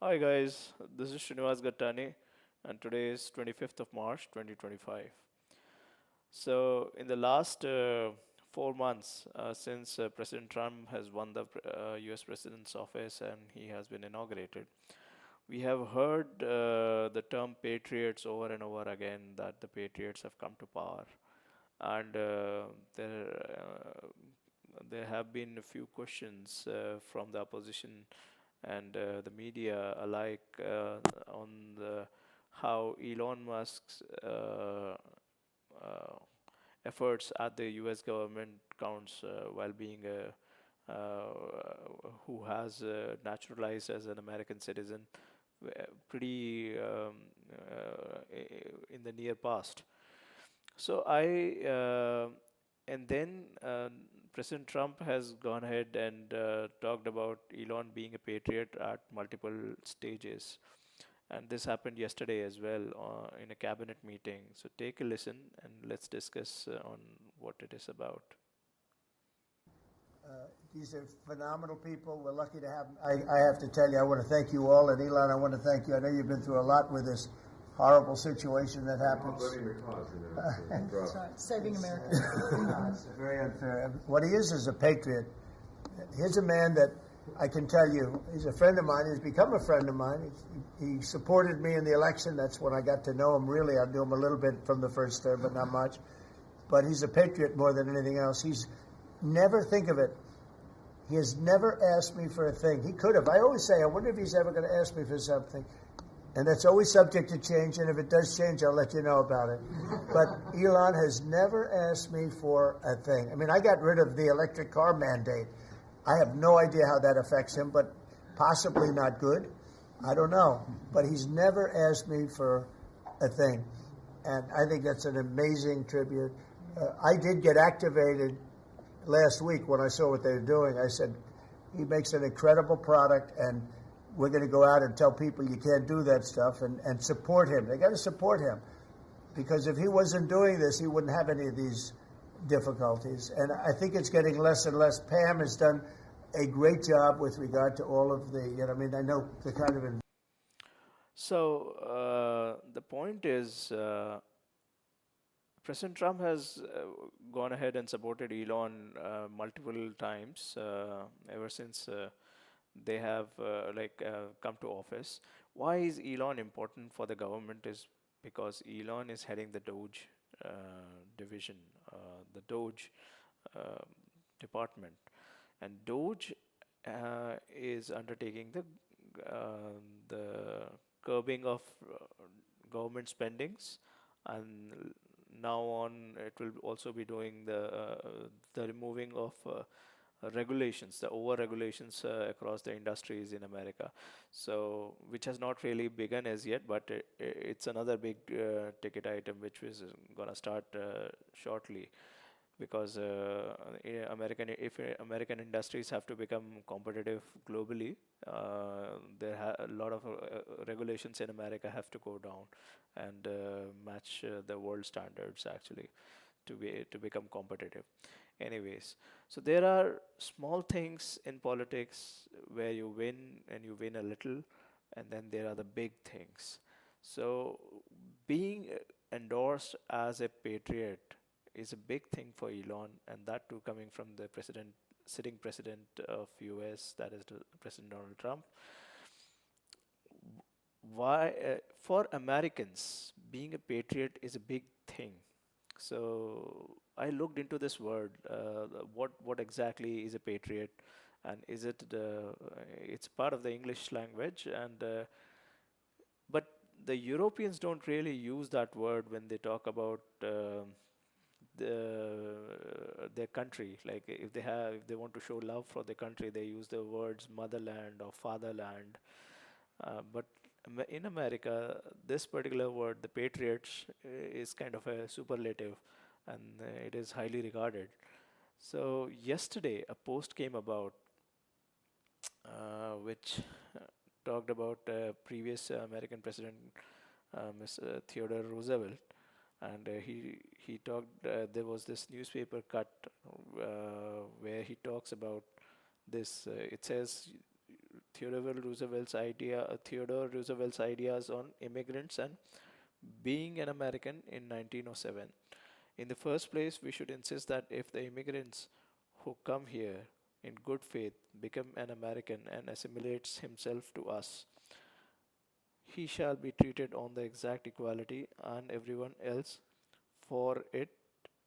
Hi guys, this is Srinivas Gattani and today is 25th of March 2025. So in the last 4 months since President Trump has won the US President's office and he has been inaugurated, we have heard the term patriots over and over again that the patriots have come to power and there have been a few questions from the opposition and the media alike on how Elon Musk's uh, efforts at the U.S. government counts while being who has naturalized as an American citizen pretty in the near past. So and then President Trump has gone ahead and talked about Elon being a patriot at multiple stages. And this happened yesterday as well in a cabinet meeting. So take a listen and let's discuss on what it is about. These are phenomenal people. We're lucky to have them. I have to tell you, I want to thank you all. And Elon, I want to thank you. I know you've been through a lot with this horrible situation that happens. Your cause, That's right. Saving America. It's very unfair. What he is a patriot. Here's a man that I can tell you, he's a friend of mine. He's become a friend of mine. He supported me in the election. That's when I got to know him. Really, I knew him a little bit from the first term, but not much. But he's a patriot more than anything else. He's never think of it. He has never asked me for a thing. He could have. I always say, I wonder if he's ever going to ask me for something. And that's always subject to change. And if it does change, I'll let you know about it. But Elon has never asked me for a thing. I mean, I got rid of the electric car mandate. I have no idea how that affects him, but possibly not good. I don't know. But he's never asked me for a thing. And I think that's an amazing tribute. I did get activated last week when I saw what they were doing. I said, he makes an incredible product, and we're going to go out and tell people you can't do that stuff and support him. They got to support him, because if he wasn't doing this, he wouldn't have any of these difficulties. And I think it's getting less and less. Pam has done a great job with regard to all of the, I know the kind of... So the point is President Trump has gone ahead and supported Elon multiple times ever since they have come to office. Why is Elon important for the government? Is because Elon is heading the Doge division, the Doge uh, department, and Doge is undertaking the curbing of government spendings, and now on it will also be doing the removing of regulations, the over regulations across the industries in America. So which has not really begun as yet, but it's another big ticket item which is going to start shortly, because American industries have to become competitive globally, a lot of regulations in America have to go down and match the world standards actually to become competitive. Anyways, so there are small things in politics where you win and you win a little, and then there are the big things. So being endorsed as a patriot is a big thing for Elon, and that too coming from the sitting president of US, that is President Donald Trump. Why, for Americans, being a patriot is a big thing. So I looked into this word. What exactly is a patriot, and is it it's part of the English language, and but the Europeans don't really use that word when they talk about their country. Like if they want to show love for their country, they use the words motherland or fatherland. But in America, this particular word, the patriots, is kind of a superlative, and it is highly regarded. So yesterday, a post came about which talked about previous American president, Mr. Theodore Roosevelt, and he talked. There was this newspaper cut where he talks about this. It says Theodore Roosevelt's ideas on immigrants and being an American in 1907. In the first place, we should insist that if the immigrants who come here in good faith become an American and assimilates himself to us, he shall be treated on the exact equality and everyone else, for it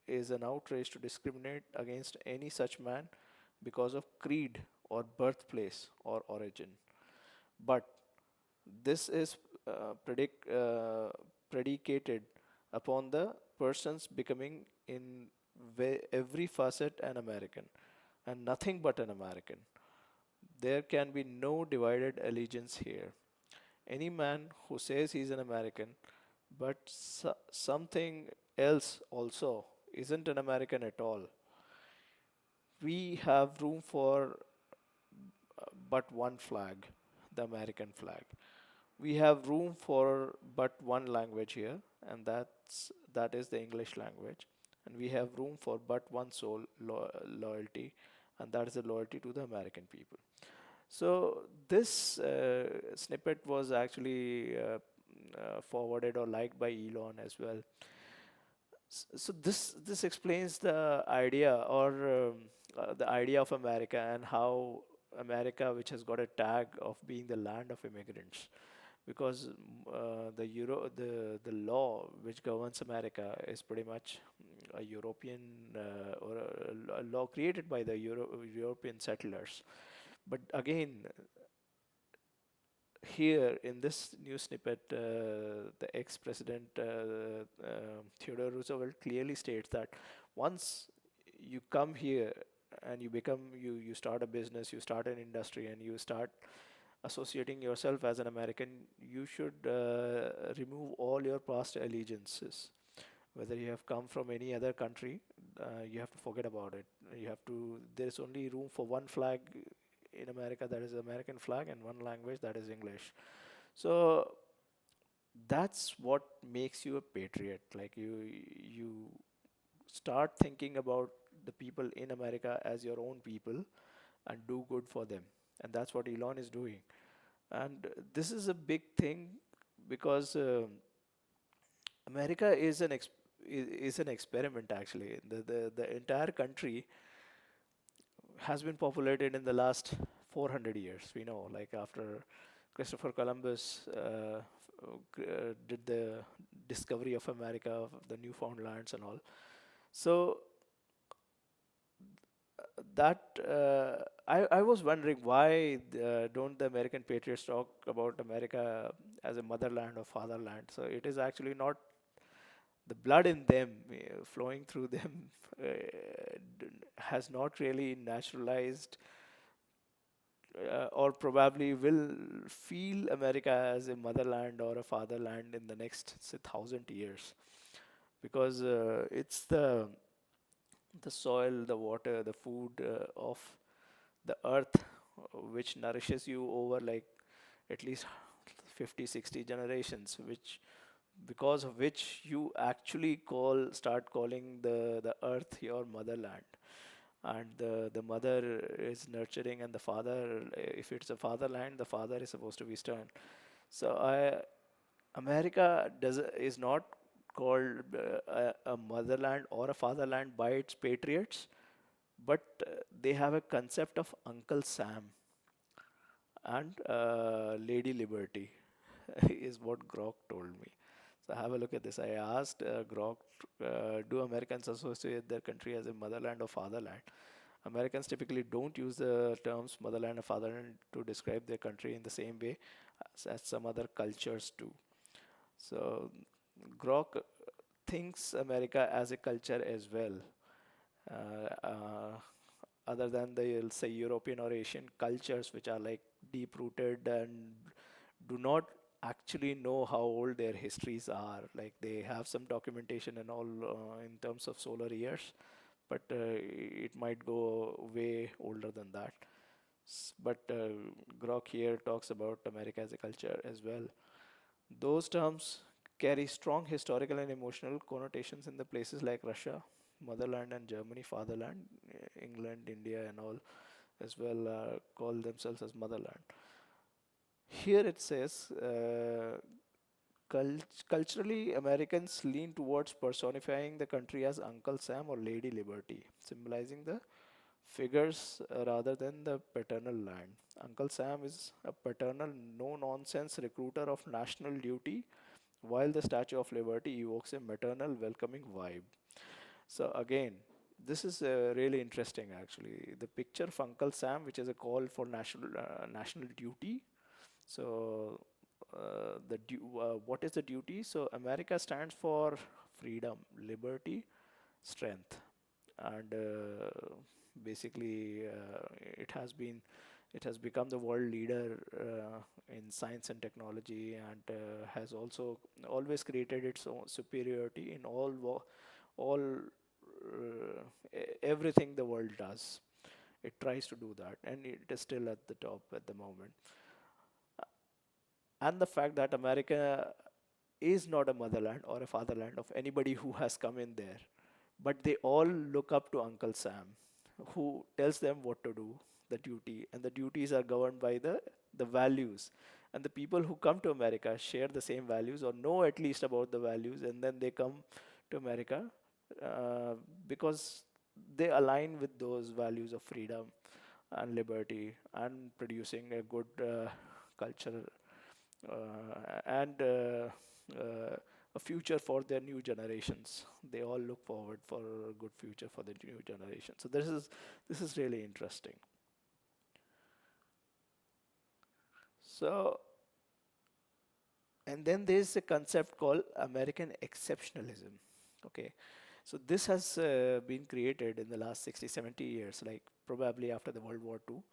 is an outrage to discriminate against any such man because of creed or birthplace or origin. But this is predicated upon the person's becoming in every facet an American and nothing but an American. There can be no divided allegiance here. Any man who says he's an American but something else also isn't an American at all. We have room for but one flag, the American flag. We have room for but one language here, and that is the English language. And we have room for but one sole loyalty, and that is the loyalty to the American people. So this snippet was actually forwarded or liked by Elon as well. So this explains the idea or the idea of America and how America, which has got a tag of being the land of immigrants, because the law which governs America is pretty much a European or a law created by the European settlers. But again, here in this new snippet, the ex-president Theodore Roosevelt clearly states that once you come here and you start a business, you start an industry, and you start associating yourself as an American, you should remove all your past allegiances. Whether you have come from any other country, you have to forget about it. You have to. There's only room for one flag in America, that is American flag, and one language, that is English. So that's what makes you a patriot. Like you start thinking about the people in America as your own people and do good for them. And that's what Elon is doing. And this is a big thing because America is an experiment actually. The entire country has been populated in the last 400 years. We know, like after Christopher Columbus did the discovery of America, of the Newfoundlands and all. So that I was wondering why don't the American patriots talk about America as a motherland or fatherland? So it is actually not the blood in them flowing through them has not really naturalized or probably will feel America as a motherland or a fatherland in the next say 1,000 years because it's the soil, the water, the food of the earth which nourishes you over like at least 50, 60 generations, which because of which you actually start calling the earth your motherland. And the mother is nurturing, and the father, if it's a fatherland, the father is supposed to be stern. So America is not called a motherland or a fatherland by its patriots, but they have a concept of Uncle Sam and Lady Liberty, is what Grok told me. So have a look at this. I asked Grok, do Americans associate their country as a motherland or fatherland? Americans typically don't use the terms motherland or fatherland to describe their country in the same way as some other cultures do. So Grok thinks America as a culture as well. Uh, uh, Other than the, you'll say, European or Asian cultures, which are like deep rooted and do not actually know how old their histories are. Like they have some documentation and all in terms of solar years, but it might go way older than that. But Grok here talks about America as a culture as well. Those terms carry strong historical and emotional connotations in the places like Russia, motherland, and Germany, fatherland. England, India, and all as well call themselves as motherland. Here it says, culturally, Americans lean towards personifying the country as Uncle Sam or Lady Liberty, symbolizing the figures rather than the paternal land. Uncle Sam is a paternal, no nonsense recruiter of national duty, while the Statue of Liberty evokes a maternal, welcoming vibe. So, again, this is really interesting actually. The picture of Uncle Sam, which is a call for national duty. So, what is the duty? So, America stands for freedom, liberty, strength, and basically it has become the world leader in science and technology, and has also always created its own superiority in all everything the world does. It tries to do that, and it is still at the top at the moment. And the fact that America is not a motherland or a fatherland of anybody who has come in there, but they all look up to Uncle Sam, who tells them what to do, the duty, and the duties are governed by the values. And the people who come to America share the same values or know at least about the values, and then they come to America uh, because they align with those values of freedom and liberty and producing a good culture and a future for their new generations. They all look forward for a good future for the new generation. So this is really interesting. So, and then there's a concept called American exceptionalism. Okay, so this has been created in the last 60, 70 years, like probably after the World War II,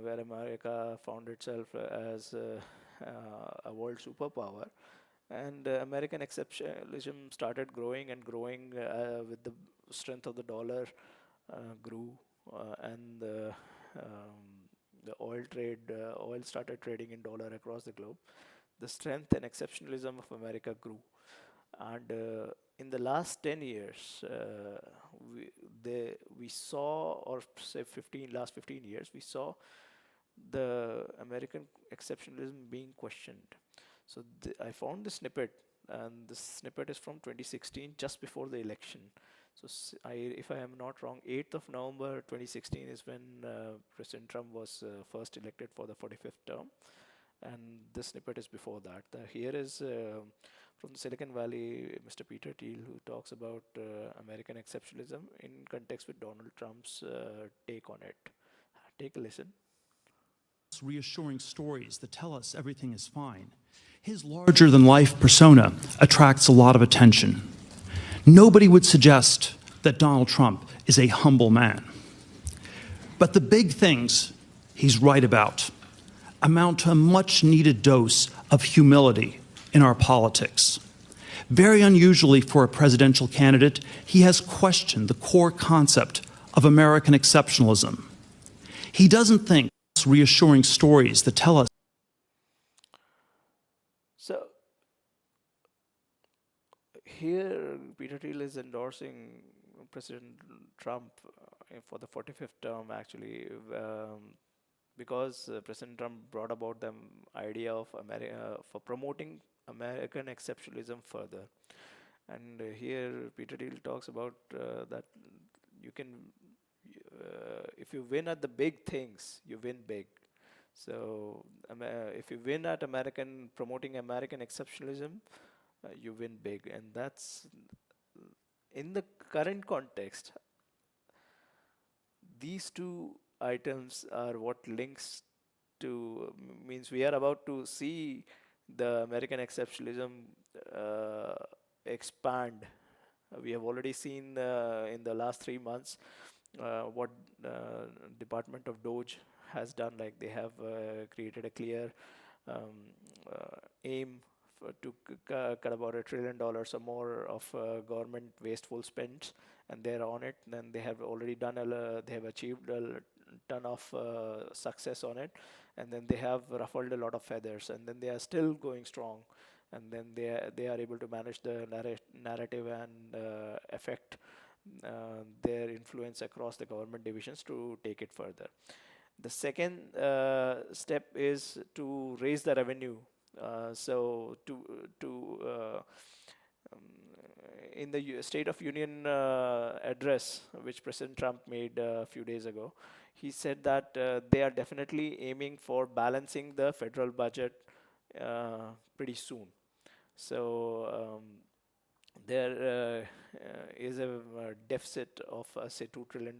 where America found itself as a world superpower. And American exceptionalism started growing and growing with the strength of the dollar grew, and the oil started trading in dollar across the globe. The strength and exceptionalism of America grew, and in the last 10 years, we saw, or say 15 years, we saw the American exceptionalism being questioned. So I found the snippet, and this snippet is from 2016, just before the election. So if I am not wrong, 8th of November 2016 is when President Trump was first elected for the 45th term, and this snippet is before that. Here is from the Silicon Valley, Mr. Peter Thiel, who talks about American exceptionalism in context with Donald Trump's take on it. Take a listen. Reassuring stories that tell us everything is fine. His larger than life persona attracts a lot of attention. Nobody would suggest that Donald Trump is a humble man. But the big things he's right about amount to a much needed dose of humility in our politics. Very unusually for a presidential candidate, he has questioned the core concept of American exceptionalism. He doesn't think reassuring stories that tell us. So here, Peter Thiel is endorsing President Trump for the 45th term, actually, because President Trump brought about the idea of America for promoting American exceptionalism further. And here, Peter Thiel talks about that you can, if you win at the big things, you win big. So, if you win at American promoting American exceptionalism, you win big, and that's in the current context. These two items are what links to means we are about to see the American exceptionalism uh, expand. We have already seen in the last 3 months what Department of Doge has done. Like they have created a clear um, aim to cut about $1 trillion or more of government wasteful spends, and they're on it. Then they have already done they have achieved a ton of success on it, and then they have ruffled a lot of feathers, and then they are still going strong, and then they are able to manage the narrative and affect their influence across the government divisions to take it further. The second step is to raise the revenue. So um, in the State of Union address, which President Trump made a few days ago, he said that they are definitely aiming for balancing the federal budget pretty soon. So there is a deficit of say $2 trillion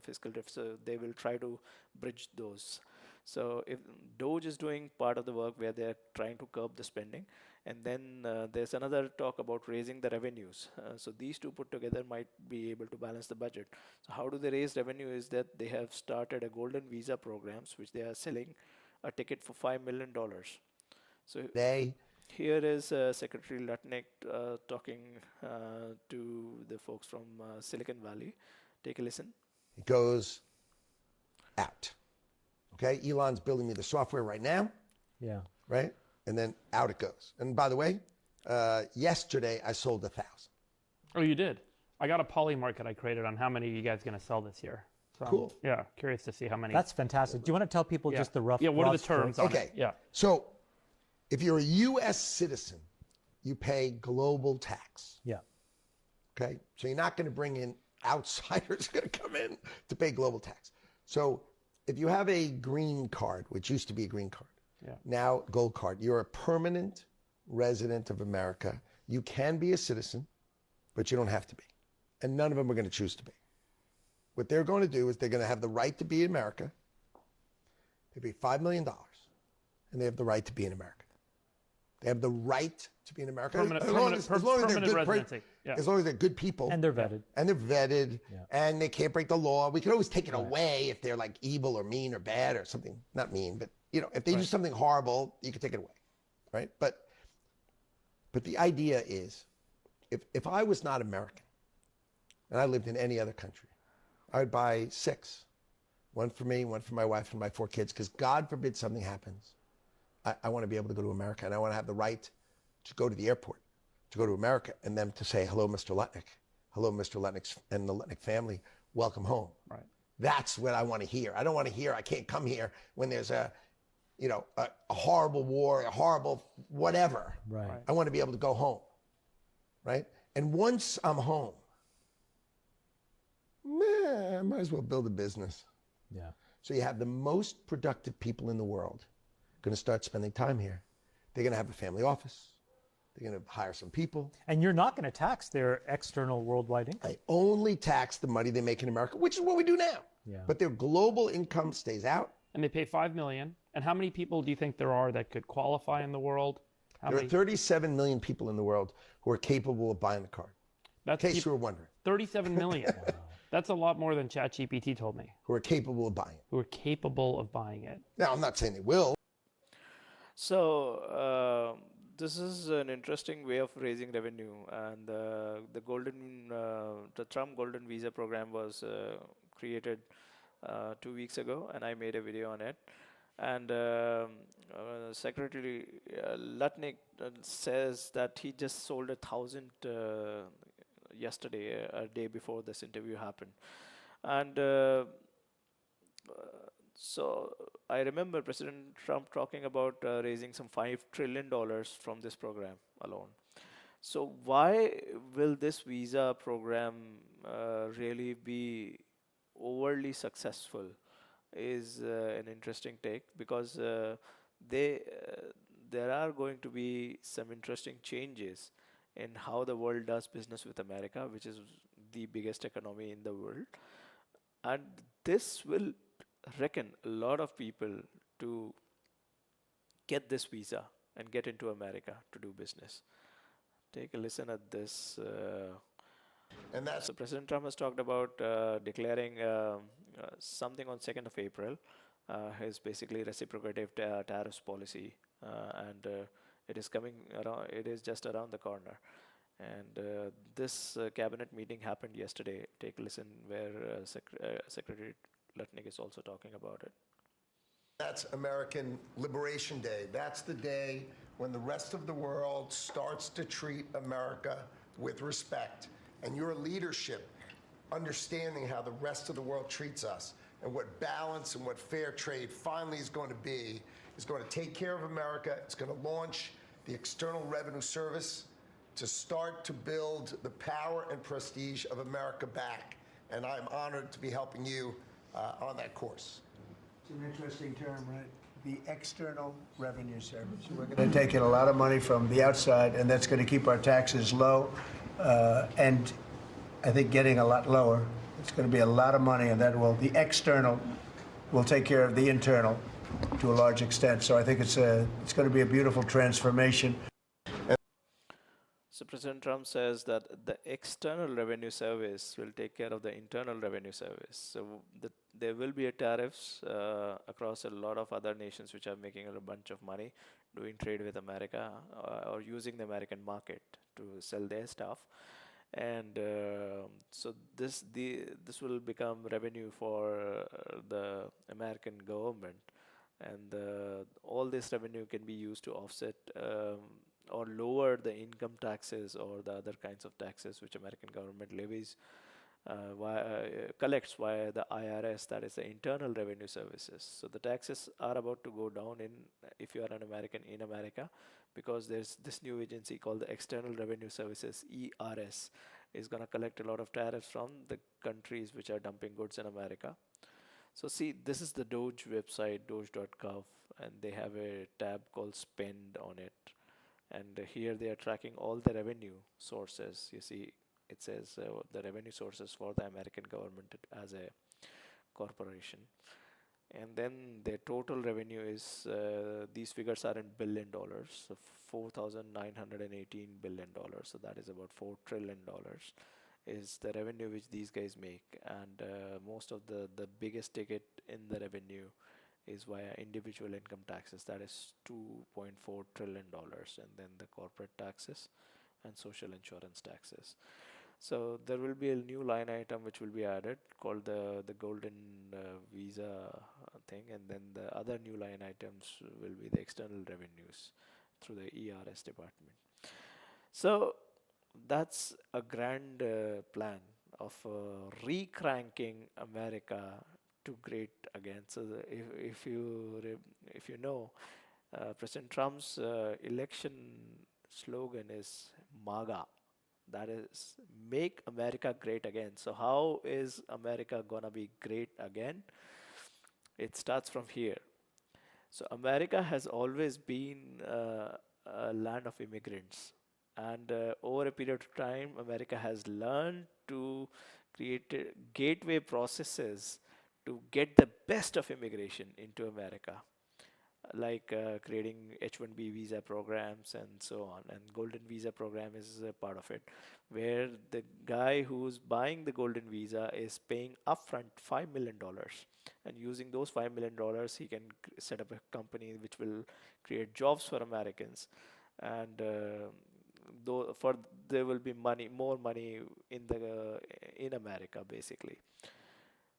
fiscal deficit. So they will try to bridge those. So if Doge is doing part of the work where they're trying to curb the spending, and then there's another talk about raising the revenues. So these two put together might be able to balance the budget. So how do they raise revenue? Is that they have started a golden visa programs which they are selling a ticket for $5 million. So They here is Secretary Lutnick talking to the folks from Silicon Valley. Take a listen. it goes out. Okay, Elon's building me the software right now. Yeah. Right, and then out it goes. And by the way, yesterday I sold 1,000. Oh, you did? I got a poly market I created on how many are you guys going to sell this year. So Cool. Yeah, curious to see how many. That's fantastic. Do you want to tell people just the rough? Yeah, what are the broad strokes? terms on Okay. it? Yeah. So if you're a U.S. citizen, you pay global tax. Yeah. Okay, so you're not going to bring in outsiders going to come in to pay global tax. So if you have a green card, which used to be a green card, Yeah. now gold card, you're a permanent resident of America. You can be a citizen, but you don't have to be. And none of them are going to choose to be. What they're going to do is they're going to have the right to be in America. They pay $5 million, and they have the right to be in America. They have the right to be in America. Permanent residency. Yeah. As long as they're good people. And they're vetted. And they're vetted, Yeah. and they can't break the law. We can always take it away if they're like evil or mean or bad or something. Not mean, but if they do something horrible, you can take it away, right? But the idea is, if I was not American, and I lived in any other country, I would buy 6, one for me, one for my wife and my 4 kids, because God forbid something happens. I want to be able to go to America, and I want to have the right to go to the airport, to go to America, and them to say, hello, Mr. Lutnick. Hello, Mr. Lutnick and the Lutnick family. Welcome home. Right. That's what I want to hear. I don't want to hear I can't come here when there's a horrible war, a horrible whatever. Right. I want to be able to go home, right? And once I'm home, I might as well build a business. Yeah. So you have the most productive people in the world going to start spending time here. They're going to have a family office. They're going to hire some people. And you're not going to tax their external worldwide income. I only tax the money they make in America, which is what we do now. Yeah. But their global income stays out. And they pay $5 million. And how many people do you think there are that could qualify in the world? How There many? are 37 million people in the world who are capable of buying the card. That's In case you were wondering, 37 million. That's a lot more than ChatGPT told me. who are capable of buying it. Who are capable of buying it. Now, I'm not saying they will. So this is an interesting way of raising revenue, and the Trump Golden Visa program was created 2 weeks ago, and I made a video on it. And Secretary Lutnick says that he just sold 1,000 yesterday, a day before this interview happened, and so I remember President Trump talking about raising some $5 trillion from this program alone. So why will this visa program really be overly successful is an interesting take, because there are going to be some interesting changes in how the world does business with America, which is the biggest economy in the world. And this will reckon a lot of people to get this visa and get into America to do business. Take a listen at this. And that's So President Trump has talked about declaring something on 2nd of April, his basically reciprocative tariffs policy, and it is coming around. It is just around the corner. And this cabinet meeting happened yesterday. Take a listen where Secretary Lutnick is also talking about it. That's American Liberation Day. That's the day when the rest of the world starts to treat America with respect. And your leadership, understanding how the rest of the world treats us, and what balance and what fair trade finally is going to be is going to take care of America. It's going to launch the External Revenue Service to start to build the power and prestige of America back. And I'm honored to be helping you on that course. It's an interesting term, right? The External Revenue Service. We're going to take in a lot of money from the outside, and that's going to keep our taxes low, and I think getting a lot lower. It's going to be a lot of money, and the external will take care of the internal to a large extent. So I think it's going to be a beautiful transformation. So President Trump says that the external revenue service will take care of the internal revenue service. So there will be a tariffs across a lot of other nations which are making a bunch of money doing trade with America or using the American market to sell their stuff. And so this will become revenue for the American government, and all this revenue can be used to offset or lower the income taxes or the other kinds of taxes which American government levies collects via the IRS, that is the Internal Revenue Services. So the taxes are about to go down if you are an American in America, because there's this new agency called the External Revenue Services, ERS, is going to collect a lot of tariffs from the countries which are dumping goods in America. So see, this is the Doge website, doge.gov, and they have a tab called Spend on it. And here they are tracking all the revenue sources. You see, it says the revenue sources for the American government as a corporation. And then their total revenue is, these figures are in $billion, so $4,918 billion. So that is about $4 trillion is the revenue which these guys make. And most of the biggest ticket in the revenue is via individual income taxes. That is $2.4 trillion. And then the corporate taxes and social insurance taxes. So there will be a new line item which will be added called the golden visa thing, and then the other new line items will be the external revenues through the ERS department. So that's a grand plan of recranking America to great again. So if you know, President Trump's election slogan is MAGA. That is, make America great again. So how is America gonna be great again? It starts from here. So America has always been a land of immigrants, and over a period of time, America has learned to create gateway processes to get the best of immigration into America, like creating H-1B visa programs and so on. And Golden Visa program is a part of it, where the guy who's buying the Golden Visa is paying upfront $5 million, and using those $5 million, he can set up a company which will create jobs for Americans, and though for there will be more money in America, basically.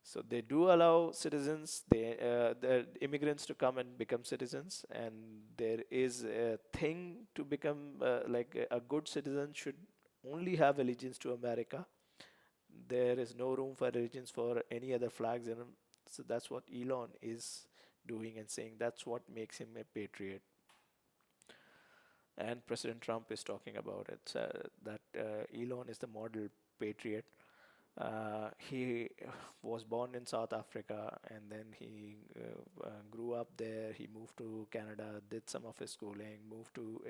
So they do allow citizens, the immigrants, to come and become citizens, and there is a thing to become like a good citizen should only have allegiance to America. There is no room for allegiance for any other flags in them. So that's what Elon is doing and saying. That's what makes him a patriot. And President Trump is talking about it. That Elon is the model patriot. He was born in South Africa, and then he grew up there. He moved to Canada, did some of his schooling, moved to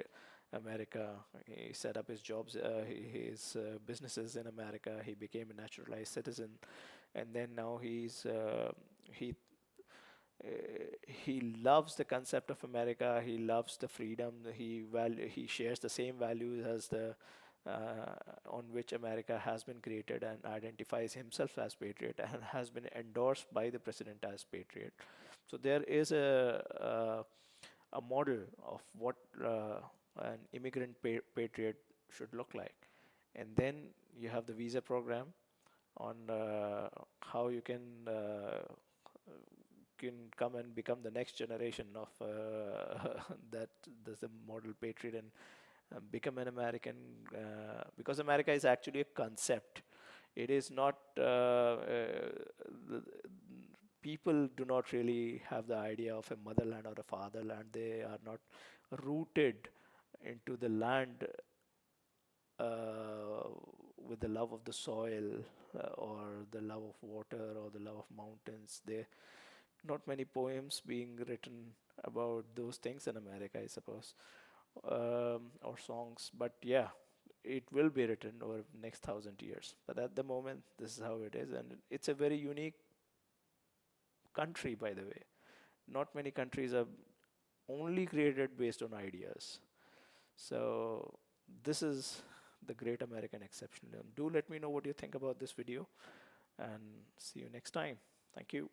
America. He set up his jobs, his businesses in America. He became a naturalized citizen, and then now he he loves the concept of America. He loves the freedom. He shares the same values as the on which America has been created, and identifies himself as patriot and has been endorsed by the president as patriot. So there is a model of what an immigrant patriot should look like. And then you have the visa program on how you can come and become the next generation of that the model patriot, and become an American, because America is actually a concept. It is not people do not really have the idea of a motherland or a fatherland. They are not rooted into the land uh, with the love of the soil or the love of water or the love of mountains. There not many poems being written about those things in America, I suppose, or songs. But yeah, it will be written over the next 1,000 years. But at the moment, this is how it is, and it's a very unique country, by the way. Not many countries are only created based on ideas. So this is the great American exceptionalism. Do let me know what you think about this video, and see you next time. Thank you.